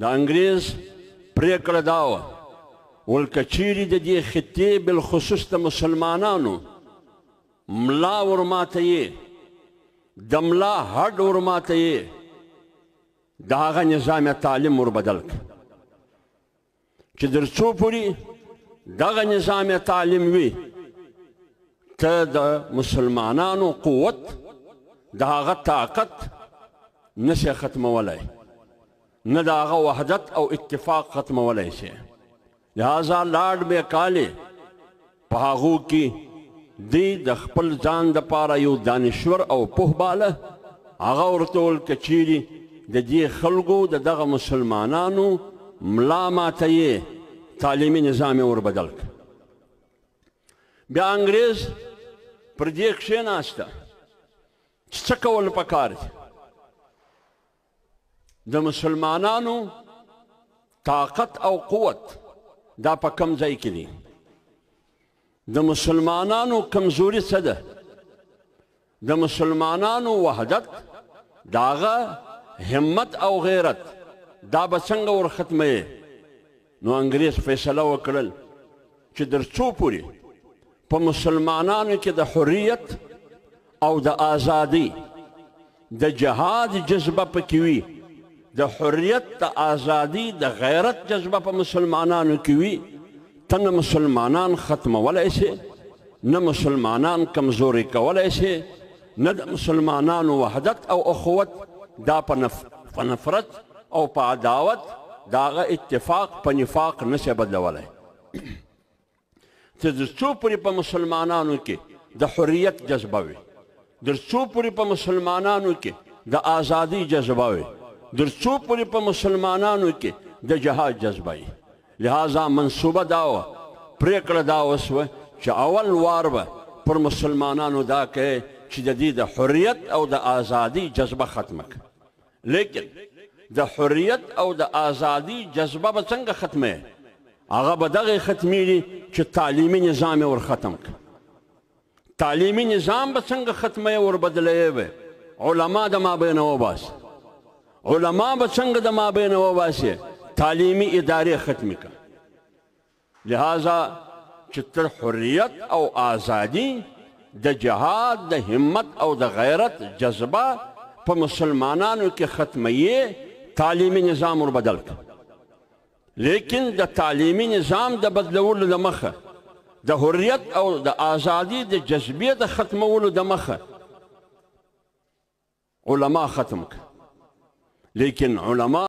د انګریز پریکړه دا وه ول که چیرې د دې خطې بالخصوص د مسلمانانو ملا ورماتوي د ملا هډ ورماتوي د هغه نظام تعلیم وربدل کړه چې تر څو پورې دغه نظام تعلیم وي ته د مسلمانانو قوت د هغه طاقت نشي ختمولی نه د هغه وحدت او اتفاق ختمولی شي لہذا لارډ میکالې په هغو کې دی د خپل ځان دپاره یو دانشور او پوه باله هغه ورته وویل که چیرې د دې خلکو د دغه مسلمانانو ملا ماته تعلیمي نظام یې وربدل کړه بیا انګریز پر دې کښېناسته چې څه کول پکار دي د مسلمانانو طاقت او قوت دا په کم ځای کې دي د مسلمانانو کمزوري څه ده د مسلمانانو وحدت د هغه همت او غیرت دا به څنګه ورختموي نو انګریز فیصله وکړل چې تر څو پورې په مسلمانانو کې د حریت او د آزادۍ د جهاد جذبه پکې وي د حریت د آزادۍ د غیرت جذبه په مسلمانانو کې وي ته نه مسلمانان ختمولی شي نه مسلمانان کمزوري کولی شي نه د مسلمانانو وحدت او اخوت دا په نفرت او په عداوت د هغه اتفاق په نفاق نشي بدلولی تر څو پورې په مسلمانانو کې د حریت جذبه وي تر څو پورې په مسلمانانو کې د آزادۍ جذبه وي تر څو پورې په مسلمانانو کې د جهاد جذبه وي لہذا منصوبه دا وه پریکړه دا وسوه چې اول وار به پر مسلمانانو دا کوي چې د دې د حریت او د آزادۍ جذبه ختمه کړه لیکن د حریت او د آزادۍ جذبه به څنګه ختمه هغه به دغه ختمیږي چې تعلیمي نظام یې ورختم کړه تعلیمي نظام به څنګه ختمه یې وربدلوي به علما د مابینه وباسي علما به څنګه د مابینه وباسي تعلیمي ادارې ختمې کړه لہذا چې تر حریت او آزادي د جهاد د همت او د غیرت جذبه په مسلمانانو کې ختموي تعلیمي نظام وربدل کړه لیکن د تعلیمي نظام د بدلولو د مخه د حریت او د آزادي د جذبې د ختمولو د مخه علما ختم کړه لیکن علما